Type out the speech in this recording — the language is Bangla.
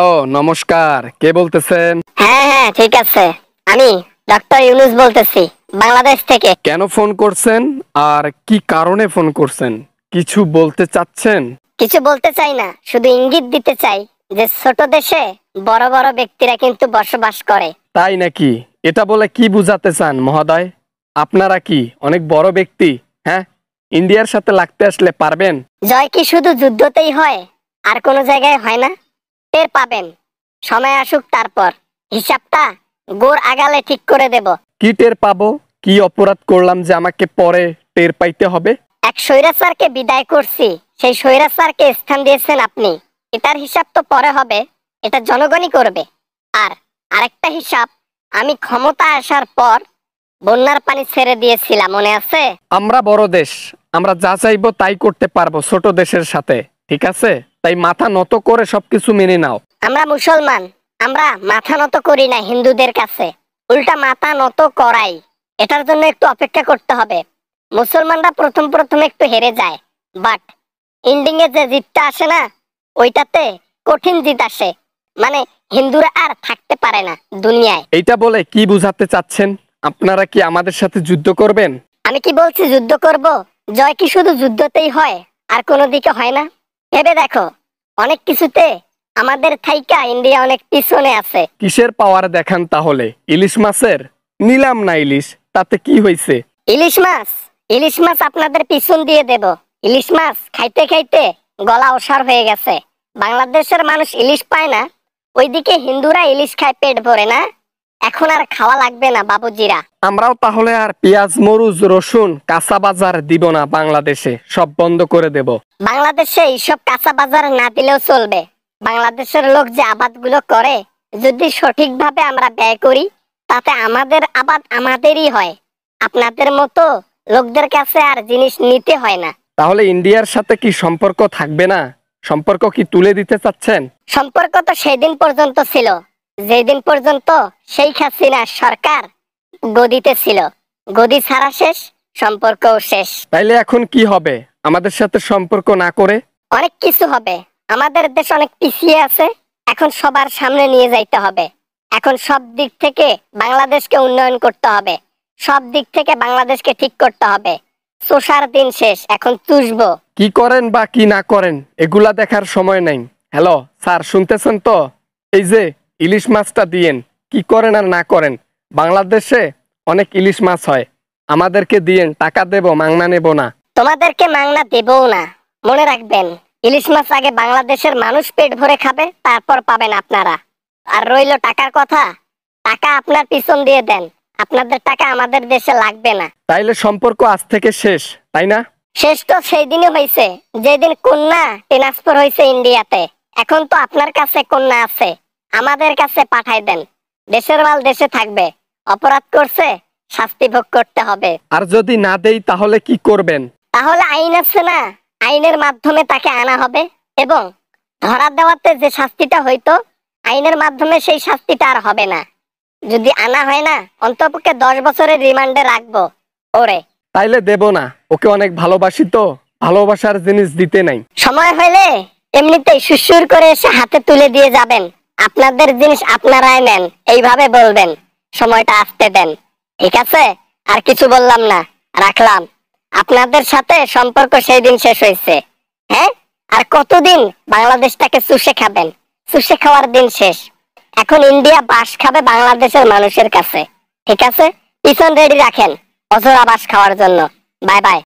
হ্যালো, নমস্কার। কে বলতেছেন? হ্যাঁ হ্যাঁ ঠিক আছে। আমি ডক্টর ইউনুস বলতেছি, বাংলাদেশ থেকে। কেন ফোন করছেন আর কি কারণে ফোন করছেন? কিছু বলতে চাচ্ছেন? কিছু বলতে চাই না, শুধু ইঙ্গিত দিতে চাই যে ছোট দেশে বড় বড় ব্যক্তিরা কিন্তু বসবাস করে। তাই নাকি? এটা বলে কি বুঝাতে চান মহোদয়? আপনারা কি অনেক বড় ব্যক্তি? হ্যাঁ, ইন্ডিয়ার সাথে লাগতে আসলে পারবেন? জয় কি শুধু যুদ্ধতেই হয়, আর কোনো জায়গায় হয় না? টের পাবেন, সময় আসুক, তারপর হিসাবটা গোড় আগালে ঠিক করে দেব। কি টের পাবো? কি অপরাধ করলাম যে আমাকে পরে টের পাইতে হবে? এক স্বৈরাচারকে বিদায় করছি, সেই স্বৈরাচারকে স্থান দিয়েছেন আপনি। এটার হিসাব তো পরে হবে, এটা জনগণই করবে। আর আরেকটা হিসাব, আমি ক্ষমতা আসার পর বন্যার পানি ছেড়ে দিয়েছিলাম, মনে আছে? আমরা বড় দেশ, আমরা যা চাইবো তাই করতে পারবো ছোট দেশের সাথে, ঠিক আছে? তাই মাথা নত করে সবকিছু মেনে নাও। আমরা মুসলমান, আমরা মাথা নত করি না হিন্দুদের কাছে, উল্টা মাথা নত করাই। এটার জন্য একটু অপেক্ষা করতে হবে। মুসলমানরা প্রথম প্রথম একটু হেরে যায়, বাট এন্ডিং এ যে জিতটা আসে না, ওইটাতে কঠিন জিত আসে। মানে হিন্দুরা আর থাকতে পারে না দুনিয়ায়। এইটা বলে কি বুঝাতে চাচ্ছেন? আপনারা কি আমাদের সাথে যুদ্ধ করবেন? আমি কি বলছি যুদ্ধ করব? জয় কি শুধু যুদ্ধতেই হয়, আর কোনো দিকে হয় না? ভেবে দেখো, অনেক কিছুতে আমাদের থাইকা ইন্ডিয়া অনেক পিছনে আছে। কিসের পাওয়ার দেখান তাহলে? ইলিশ মাছের? নিলাম না ইলিশ, তাতে কি হয়েছে? ইলিশ মাছ, ইলিশ মাছ আপনাদের পিছন দিয়ে দেব। ইলিশ মাছ খাইতে খাইতে গলা ওসার হয়ে গেছে। বাংলাদেশের মানুষ ইলিশ পায় না, ওইদিকে হিন্দুরা ইলিশ খায় পেট ভরে না। এখন আর খাওয়া লাগবে না বাবুজিরা। আমরাও তাহলে আর পেঁয়াজ মরুচ রসুন কাঁচা বাজার দিব না, বাংলাদেশে সব বন্ধ করে দেব। বাংলাদেশে এইসব কাঁচা বাজার না দিলেও চলবে। বাংলাদেশের লোক যে আবাদগুলো করে, যদি সঠিকভাবে আমরা ব্যয় করি, তাতে আমাদের আবাদ আমাদেরই হয়। আপনাদের মতো লোকদের কাছে আর জিনিস নিতে হয় না। তাহলে ইন্ডিয়ার সাথে কি সম্পর্ক থাকবে না? সম্পর্ক কি তুলে দিতে চাচ্ছেন? সম্পর্ক তো সেই দিন পর্যন্ত ছিল, যেদিন পর্যন্ত শেখ হাসিনা সরকার গদিতে ছিল। গদি ছাড়া শেষ, সম্পর্কও শেষ। তাইলে এখন কি হবে আমাদের সাথে সম্পর্ক না করে? অনেক কিছু হবে। আমাদের দেশ অনেক পিছিয়ে আছে, এখন সবার সামনে নিয়ে যাইতে হবে। এখন সব দিক থেকে বাংলাদেশকে উন্নয়ন করতে হবে, সব দিক থেকে বাংলাদেশকে ঠিক করতে হবে। চোষার দিন শেষ, এখন চুষবো। কি করেন বা কি না করেন এগুলা দেখার সময় নাই। হ্যালো স্যার, শুনতেছেন তো? এই যে ইলিশ মাছটা দিয়েন, কি করেন আর না করেন, বাংলাদেশে অনেক ইলিশ মাছ হয়, আমাদেরকে দিয়েন, টাকা দেব, মাংনা নেব না। তোমাদেরকে মাংনা দেবও না। মনে রাখবেন, ইলিশ মাছ আগে বাংলাদেশের মানুষ পেট ভরে খাবে, তারপর পাবেন আপনারা। আর রইলো টাকার কথা, টাকা আপনার পিছন দিয়ে দেন, আপনাদের টাকা আমাদের দেশে লাগবে না। তাইলে সম্পর্ক আজ থেকে শেষ, তাই না? শেষ তো সেই দিনই হয়েছে, যেদিন কন্যা ট্রান্সফার হয়েছে ইন্ডিয়াতে। এখন তো আপনার কাছে কন্যা আছে, আমাদের কাছে পাঠাই দেন। দেশের মাল দেশে থাকবে, অপরাধ করছে শাস্তি ভোগ করতে হবে। আর যদি না দেই তাহলে কি করবেন? তাহলে আইন আছে না, আইনের মাধ্যমে তাকে আনা হবে, এবং ধরা দেওয়াতে যে শাস্তিটা হইতো, আইনের মাধ্যমে সেই শাস্তিটা আর হবে না। যদি আনা হয় না, অন্তপক্ষে 10 বছরের রিমান্ডে রাখবো ওরে। তাইলে দেব না, ওকে অনেক ভালোবাসি তো, ভালোবাসার জিনিস দিতে নাই। সময় হইলে এমনিতেই সুসুর করে এসে হাতে তুলে দিয়ে যাবেন। আপনাদের জিনিস আপনারাই নেন, এইভাবে বলবেন। সময়টা আসতে দেন, ঠিক আছে? আর কিছু বললাম না, রাখলাম। আপনাদের সাথে সম্পর্ক সেই দিন শেষ হয়েছে। হ্যাঁ, আর কতদিন বাংলাদেশটাকে চুষে খাবেন? চুষে খাওয়ার দিন শেষ। এখন ইন্ডিয়া বাস খাবে বাংলাদেশের মানুষের কাছে, ঠিক আছে? পিছন রেডি রাখেন অজরা বাস খাওয়ার জন্য। Bye bye.